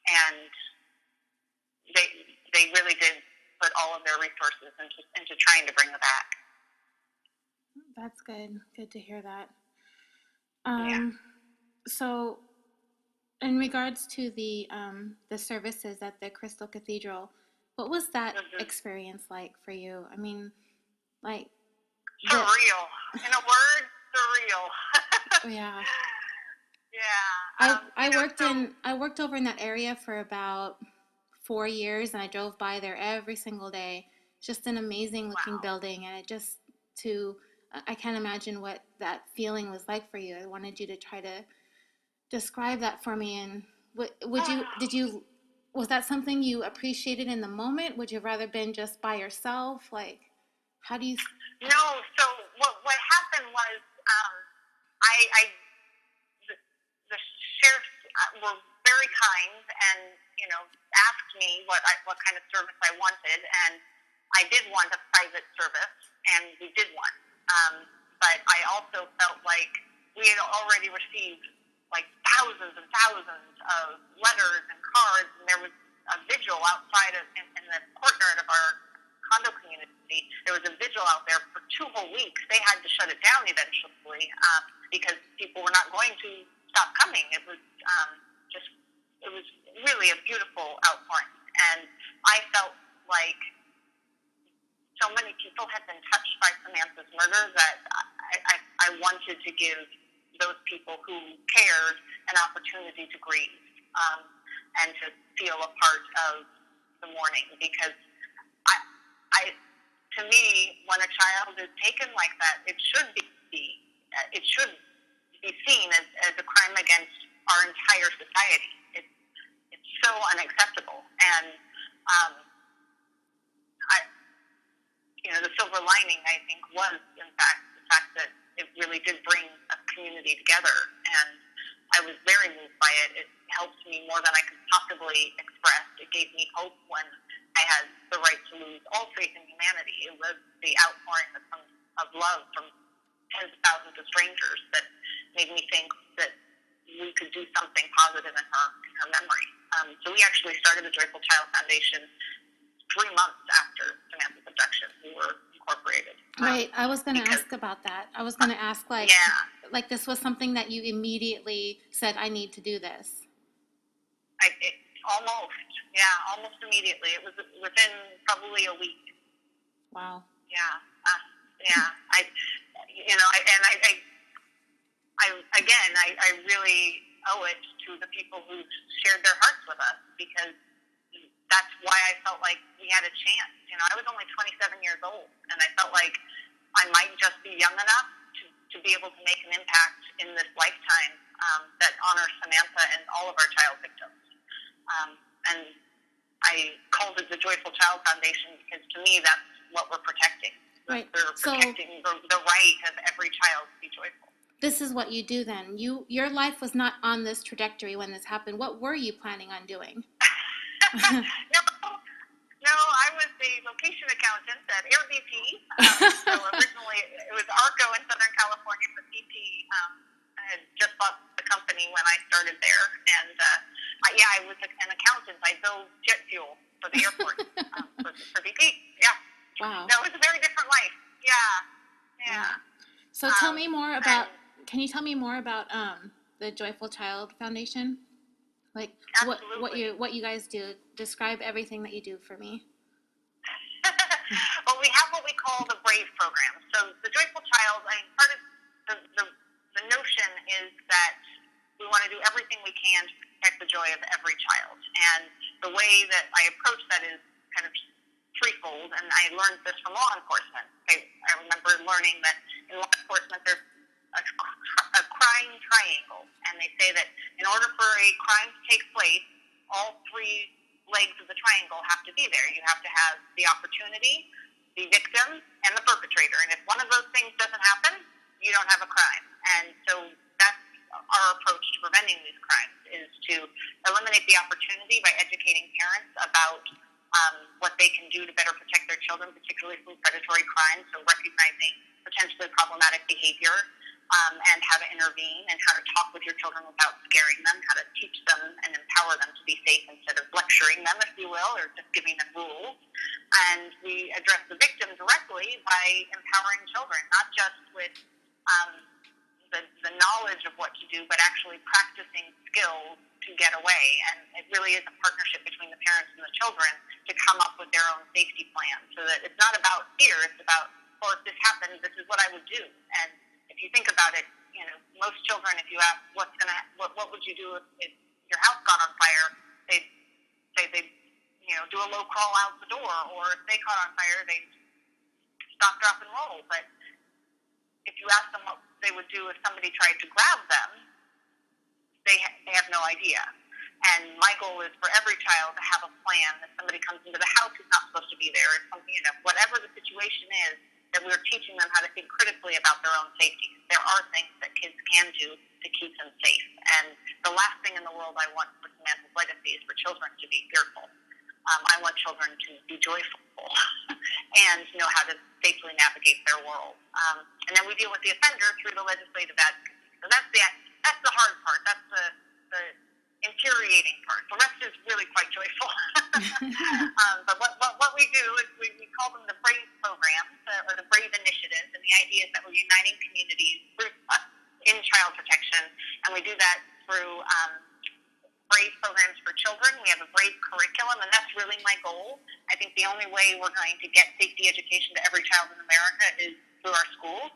and they really did put all of their resources into trying to bring her back. That's good. Good to hear that. So, in regards to the services at the Crystal Cathedral, what was that experience like for you? I mean, like surreal. In a word, surreal. Yeah. Yeah. I worked over in that area for about 4 years, and I drove by there every single day. It's just an amazing looking building, and I can't imagine what that feeling was like for you. I wanted you to try to describe that for me. And was that something you appreciated in the moment? Would you have rather been just by yourself? Like, how do you? No. So what happened was, the sheriffs were very kind and asked me what kind of service I wanted, and I did want a private service, and we did one. But I also felt like we had already received like thousands and thousands of letters and cards, and there was a vigil outside in the courtyard of our condo community. There was a vigil out there for 2 whole weeks. They had to shut it down eventually because people were not going to stop coming. It was it was really a beautiful outpouring, and I felt like so many people had been touched by Samantha's murder that I wanted to give those people who cared an opportunity to grieve and to feel a part of the mourning, because to me, when a child is taken like that, it should be seen as a crime against our entire society. It's so unacceptable, and the silver lining, I think, was in fact the fact that it really did bring a community together, and I was very moved by it. It helped me more than I could possibly express. It gave me hope when I had the right to lose all faith in humanity. It was the outpouring of love from tens of thousands of strangers that made me think that we could do something positive in her memory. So we actually started the Joyful Child Foundation 3 months after Samantha's abduction. We were incorporated. Right. I was going to ask about that. I was going to ask, like this was something that you immediately said, I need to do this. Almost immediately. It was within probably a week. Wow. Yeah. I really owe it to the people who shared their hearts with us, because that's why I felt like we had a chance. I was only 27 years old, and I felt like I might just be young enough to be able to make an impact in this lifetime that honors Samantha and all of our child victims. And I called it the Joyful Child Foundation because, to me, that's what we're protecting. Right. We're protecting the right of every child to be joyful. This is what you do then. Your life was not on this trajectory when this happened. What were you planning on doing? No, I was the location accountant at Airbnb. So originally it was ARCO in Southern California, but BP had just bought the company when I started there. And I was an accountant. I billed jet fuel for the airport for BP. Yeah. Wow. No, it was a very different life. Yeah. So tell me more about, can you tell me more about the Joyful Child Foundation? Like what you guys do. Describe everything that you do for me. Well, we have what we call the BRAVE program. So the Joyful Child, part of the notion is that we want to do everything we can to protect the joy of every child. And the way that I approach that is kind of threefold, and I learned this from law enforcement. I remember learning that in law enforcement there's a crime triangle, and they say that in order for a crime to take place, all 3 legs of the triangle have to be there. You have to have the opportunity, the victim, and the perpetrator. And if one of those things doesn't happen, you don't have a crime. And so that's our approach to preventing these crimes, is to eliminate the opportunity by educating parents about what they can do to better protect their children, particularly from predatory crimes, so recognizing potentially problematic behavior, and how to intervene, and how to talk with your children without scaring them, how to teach them and empower them to be safe instead of lecturing them, if you will, or just giving them rules. And we address the victim directly by empowering children, not just with the knowledge of what to do, but actually practicing skills to get away. And it really is a partnership between the parents and the children to come up with their own safety plan, so that it's not about fear, it's about, well, if this happens, this is what I would do. And if you think about it, most children, if you ask what would you do if your house got on fire, they'd say they'd do a low crawl out the door, or if they caught on fire, they'd stop, drop, and roll. But if you ask them what they would do if somebody tried to grab them, they have no idea. And my goal is for every child to have a plan. If somebody comes into the house who's not supposed to be there, if something, whatever the situation is, that we're teaching them how to think critically about their own safety. There are things that kids can do to keep them safe. And the last thing in the world I want for Samantha's legacy is for children to be fearful. I want children to be joyful and know how to safely navigate their world. And then we deal with the offender through the legislative advocacy. So So that's the hard part. That's the infuriating part. The rest is really quite joyful. But what we do is we call them the BRAVE programs, or the BRAVE initiatives, and the idea is that we're uniting communities in child protection, and we do that through BRAVE programs for children. We have a BRAVE curriculum, and that's really my goal. I think the only way we're going to get safety education to every child in America is through our schools.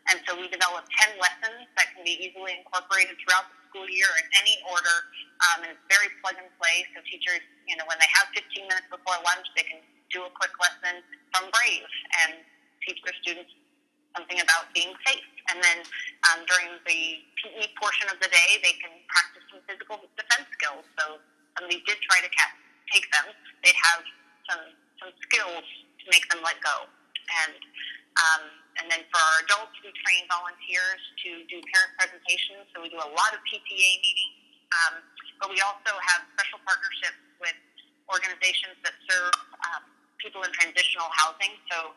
And so we develop 10 lessons that can be easily incorporated throughout the school year in any order, and it's very plug and play. So teachers, when they have 15 minutes before lunch, they can do a quick lesson from BRAVE and teach their students something about being safe. And then during the PE portion of the day, they can practice some physical defense skills. So somebody did try to take them, they'd have some skills to make them let go. And then for our adults, we train volunteers to do parent presentations. So we do a lot of PTA meetings, but we also have special partnerships with organizations that serve people in transitional housing. So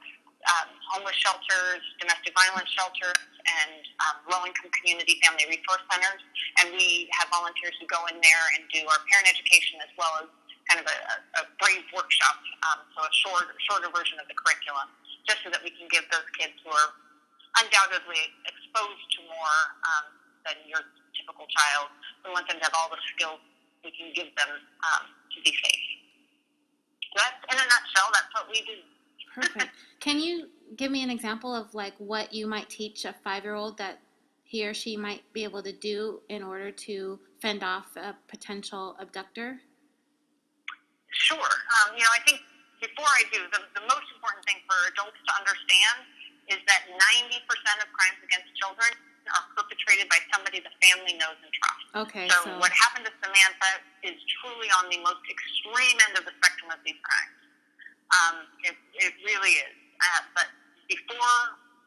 homeless shelters, domestic violence shelters, and low-income community family resource centers. And we have volunteers who go in there and do our parent education as well as kind of a BRAVE workshop, so a shorter version of the curriculum, just so that we can give those kids who are undoubtedly exposed to more than your typical child. We want them to have all the skills we can give them to be safe. So that's, in a nutshell, that's what we do. Perfect. Can you give me an example of like what you might teach a 5-year-old that he or she might be able to do in order to fend off a potential abductor? Sure. I think before I do, the most important thing for adults to understand is that 90% of crimes against children are perpetrated by somebody the family knows and trusts. Okay. So what happened to Samantha is truly on the most extreme end of the spectrum of these crimes. It really is. But before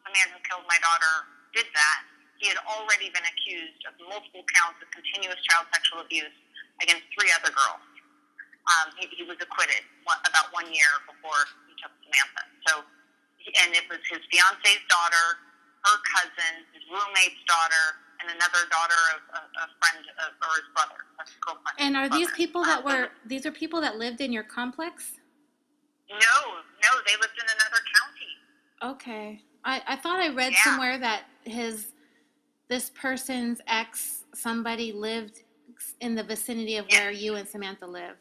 the man who killed my daughter did that, he had already been accused of multiple counts of continuous child sexual abuse against 3 other girls. He was acquitted about 1 year before he took Samantha. And it was his fiance's daughter, her cousin, his roommate's daughter, and another daughter of a friend or his brother, a girlfriend. And are these people these are people that lived in your complex? No, they lived in another county. Okay. I thought I read somewhere that this person's somebody lived in the vicinity of where you and Samantha lived.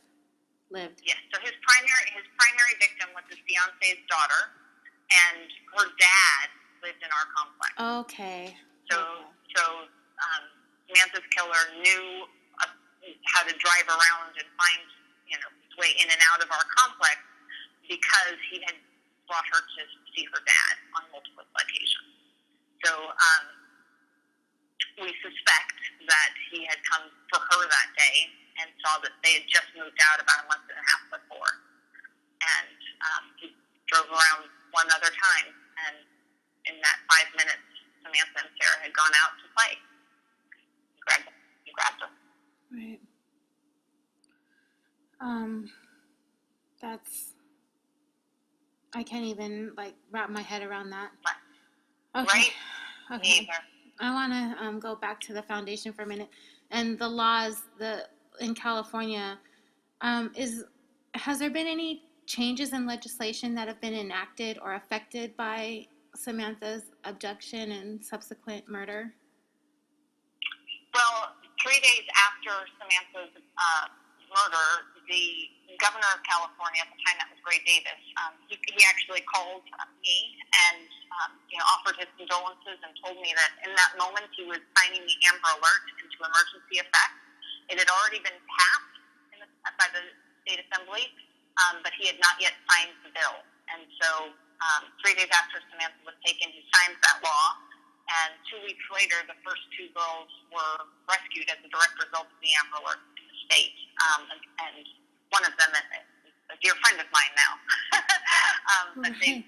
Yes. So his primary victim was his fiance's daughter, and her dad lived in our complex. Okay. So Samantha's killer knew how to drive around and find his way in and out of our complex because he had brought her to see her dad on multiple occasions. So we suspect that he had come for her that day and saw that they had just moved out about a month and a half before. And he drove around one other time, and in that 5 minutes, Samantha and Sarah had gone out to play. He grabbed her. Right. I can't even wrap my head around that. Okay. Right? Okay. Neither. I want to go back to the foundation for a minute, and the laws in California. Has there been any changes in legislation that have been enacted or affected by Samantha's abduction and subsequent murder? Well, 3 days after Samantha's murder, the governor of California at the time, that was Gray Davis, he actually called me and offered his condolences and told me that in that moment he was signing the Amber Alert into emergency effect. It had already been passed by the state assembly, but he had not yet signed the bill. And so 3 days after Samantha was taken, he signed that law. And 2 weeks later, the first 2 girls were rescued as a direct result of the Amber Alert in the state. And one of them is a dear friend of mine now. But they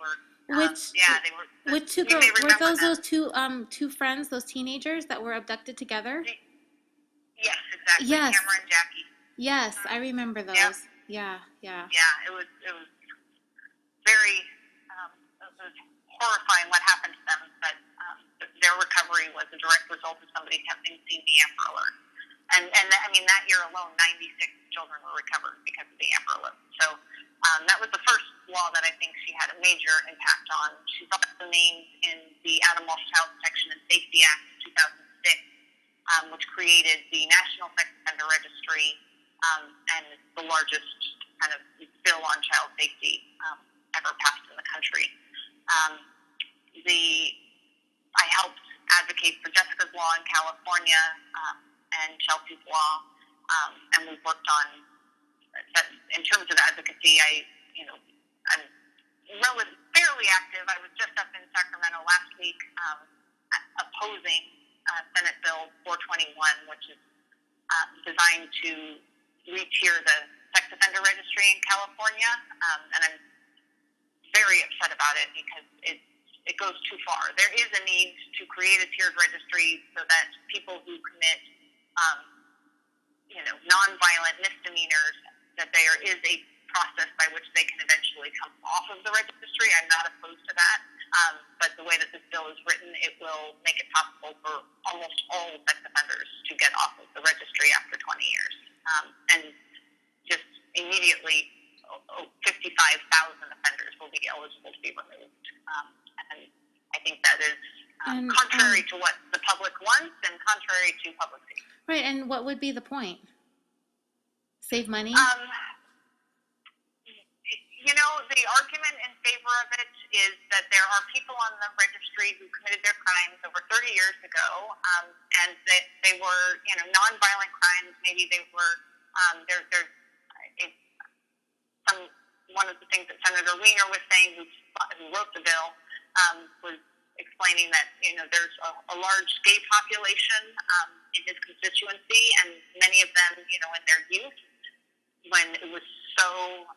were... they were... Which 2 girls? Were those two friends, those teenagers that were abducted together? Yes, exactly. Yes. Cameron and Jackie. Yes, I remember those. Yep. Yeah. Yeah, it was very it was horrifying what happened to them, but their recovery was a direct result of somebody having seen the Amber Alert. And I mean, that year alone, 96 children were recovered because of the Amber Alert. So that was the first law that I think she had a major impact on. She's also named in the Adam Walsh Child Protection and Safety Act of 2006, which created the National Sex Offender Registry, and the largest kind of bill on child safety ever passed in the country. I helped advocate for Jessica's Law in California, and Chelsea's Law, and we've worked on that. In terms of advocacy, I'm fairly active. I was just up in Sacramento last week opposing Senate Bill 421, which is designed to re-tier the sex offender registry in California, and I'm very upset about it because it goes too far. There is a need to create a tiered registry so that people who commit nonviolent misdemeanors, that there is a process by which they can eventually come off of the registry. I'm not opposed to that, but the way that this bill is written, it will make it possible for almost all sex offenders to get off of the registry after 20 years. And just immediately, 55,000 offenders will be eligible to be removed. And I think that is contrary to what the public wants and contrary to public safety. Right, and what would be the point? Save money? The argument in favor of it is that there are people on the registry who committed their crimes over 30 years ago, and that they were, nonviolent crimes. Maybe they were, one of the things that Senator Weiner was saying, who wrote the bill, was explaining that, there's a large gay population in his constituency, and many of them, in their youth, when it was so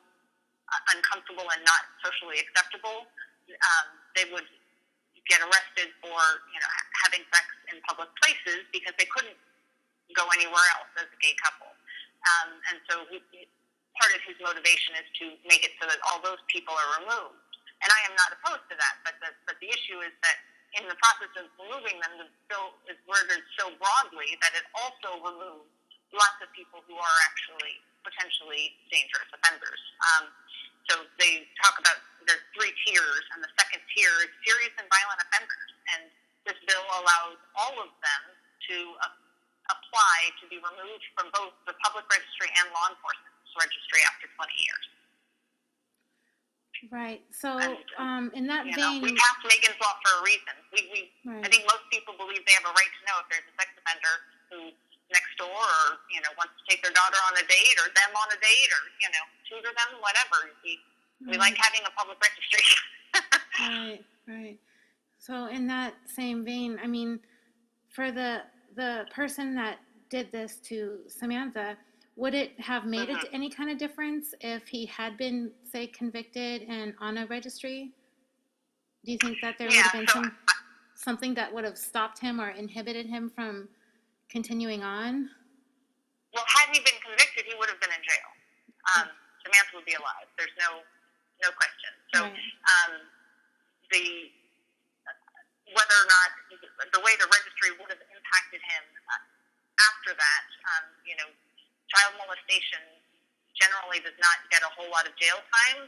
uncomfortable and not socially acceptable, they would get arrested for, having sex in public places because they couldn't go anywhere else as a gay couple. And so part of his motivation is to make it so that all those people are removed. And I am not opposed to that, but the issue is that in the process of removing them, the bill is worded so broadly that it also removes lots of people who are actually potentially dangerous offenders. So they talk about there's 3 tiers, and the second tier is serious and violent offenders. And this bill allows all of them to apply to be removed from both the public registry and law enforcement's registry after 20 years. Right. So, in that vein, we passed Megan's Law for a reason. Right. I think most people believe they have a right to know if there's a sex offender who's next door, or wants to take their daughter on a date, or them on a date, or tutor them, whatever. We like having a public registry. Right. So, in that same vein, I mean, for the person that did this to Samantha, would it have made any kind of difference if he had been, say, convicted and on a registry? Do you think that there would have been something that would have stopped him or inhibited him from continuing on? Well, had he been convicted, he would have been in jail. Samantha would be alive. There's no question. So whether or not the way the registry would have impacted him after that, child molestation generally does not get a whole lot of jail time,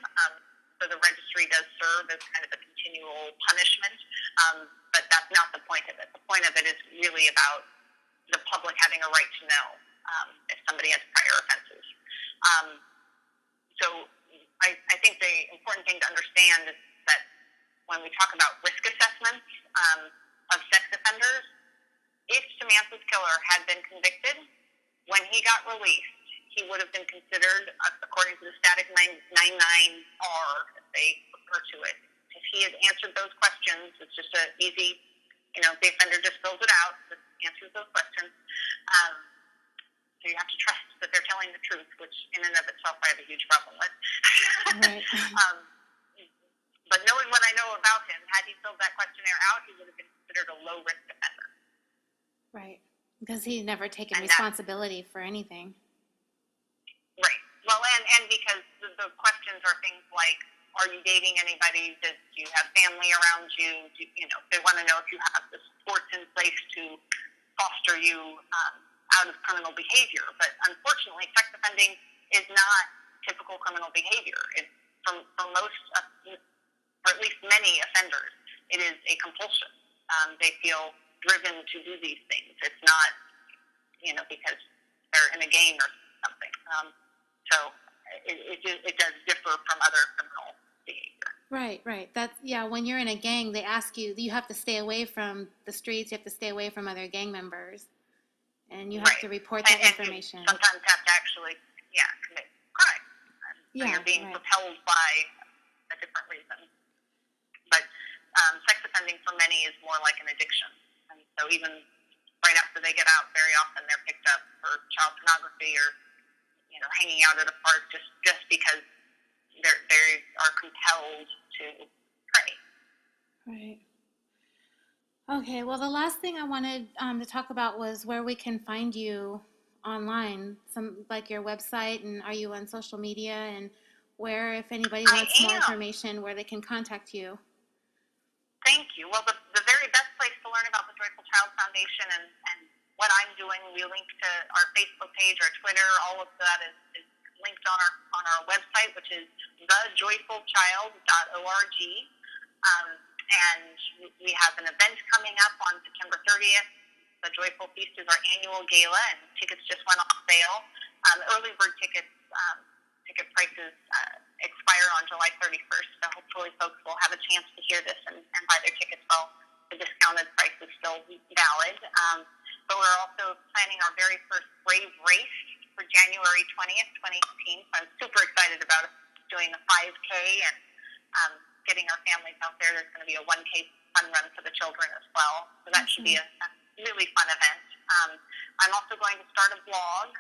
so the registry does serve as kind of a continual punishment, but that's not the point of it. The point of it is really about the public having a right to know if somebody has prior offenses. So I think the important thing to understand is that when we talk about risk assessments of sex offenders, if Samantha's killer had been convicted, when he got released, he would have been considered, according to the static 99R, as they refer to it. If he had answered those questions, it's just an easy, the offender just fills it out, just answers those questions. So you have to trust that they're telling the truth, which in and of itself I have a huge problem with. Right. But knowing what I know about him, had he filled that questionnaire out, he would have been considered a low-risk offender. Right. Because he's never taken responsibility for anything. Right. Well, and because the questions are things like, are you dating anybody? Do you have family around you? They want to know if you have the supports in place to foster you out of criminal behavior. But unfortunately, sex offending is not typical criminal behavior. It's for most, or at least many offenders, it is a compulsion. They feel driven to do these things. It's not, because they're in a gang or something. So it does differ from other criminal behavior. Right. When you're in a gang, they ask you have to stay away from the streets, you have to stay away from other gang members, and you have to report that information. You sometimes have to actually, commit crime. So you're being propelled by a different reason. But sex offending for many is more like an addiction. And so even right after they get out, very often they're picked up for child pornography or, hanging out at a park just because they are compelled to prey. Right. Okay, well, the last thing I wanted to talk about was where we can find you online, like your website, and are you on social media, and where, if anybody wants more information, where they can contact you. Thank you. Well, the very best place to learn about the Joyful Child Foundation and what I'm doing, we link to our Facebook page, our Twitter, all of that is linked on our website, which is thejoyfulchild.org. And we have an event coming up on September 30th. The Joyful Feast is our annual gala, and tickets just went on sale. Early bird ticket prices expire on July 31st, so hopefully folks will have a chance to hear this and buy their tickets while the discounted price is still valid. But we're also planning our very first Brave Race for January 20th, 2018. So I'm super excited about doing a 5K and getting our families out there. There's going to be a 1K fun run for the children as well. So that should be a really fun event. I'm also going to start a blog,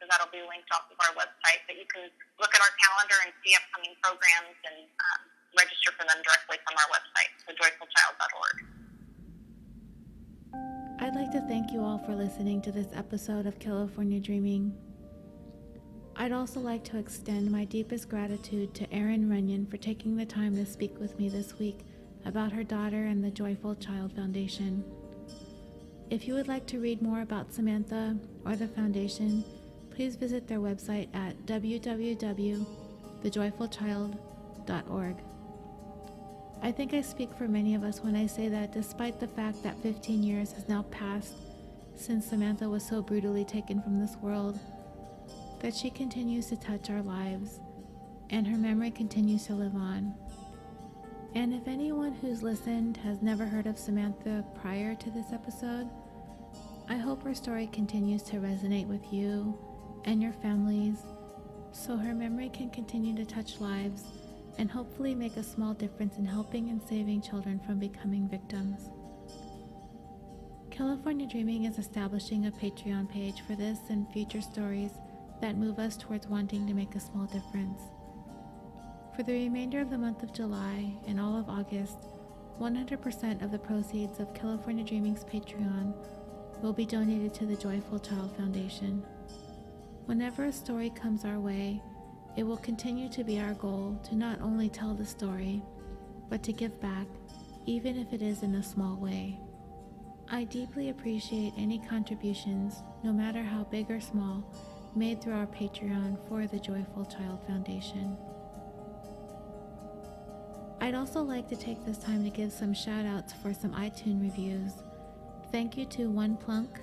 so that'll be linked off of our website. But you can look at our calendar and see upcoming programs and register for them directly from our website, thejoyfulchild.org. I'd like to thank you all for listening to this episode of California Dreaming. I'd also like to extend my deepest gratitude to Erin Runnion for taking the time to speak with me this week about her daughter and the Joyful Child Foundation. If you would like to read more about Samantha or the foundation, please visit their website at www.thejoyfulchild.org. I think I speak for many of us when I say that despite the fact that 15 years has now passed since Samantha was so brutally taken from this world, that she continues to touch our lives and her memory continues to live on. And if anyone who's listened has never heard of Samantha prior to this episode, I hope her story continues to resonate with you and your families so her memory can continue to touch lives and hopefully make a small difference in helping and saving children from becoming victims. California Dreaming is establishing a Patreon page for this and future stories that move us towards wanting to make a small difference. For the remainder of the month of July and all of August, 100% of the proceeds of California Dreaming's Patreon will be donated to the Joyful Child Foundation. Whenever a story comes our way, it will continue to be our goal to not only tell the story, but to give back, even if it is in a small way. I deeply appreciate any contributions, no matter how big or small, made through our Patreon for the Joyful Child Foundation. I'd also like to take this time to give some shout outs for some iTunes reviews. Thank you to One Plunk,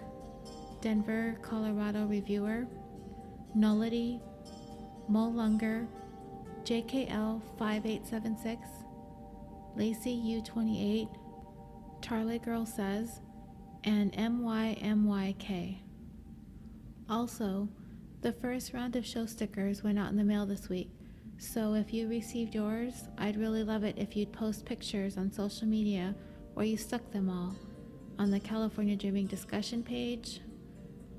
Denver, Colorado reviewer, Nullity, Mo Lunger, JKL5876, Lacey U28, Charlie Girl Says, and MYMYK. Also, the first round of show stickers went out in the mail this week, so if you received yours, I'd really love it if you'd post pictures on social media where you stuck them all, on the California Dreaming discussion page,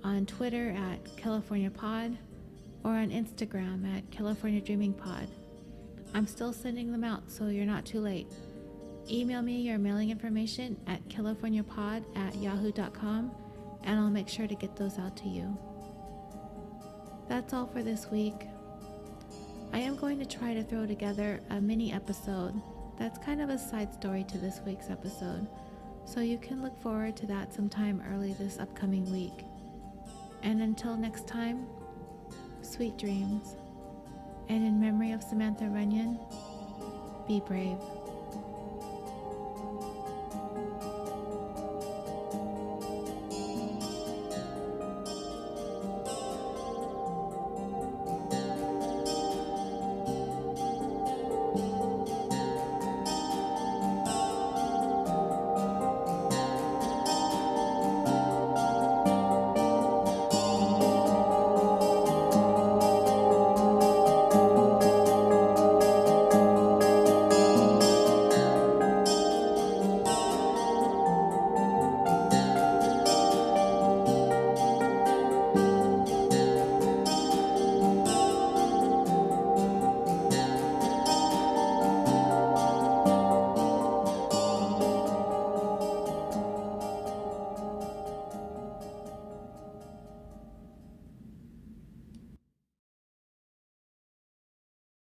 on Twitter at California Pod, or on Instagram at California Dreaming Pod. I'm still sending them out, so you're not too late. Email me your mailing information at californiapod@yahoo.com, and I'll make sure to get those out to you. That's all for this week. I am going to try to throw together a mini episode that's kind of a side story to this week's episode, so you can look forward to that sometime early this upcoming week. And until next time, sweet dreams. And in memory of Samantha Runnion, be brave.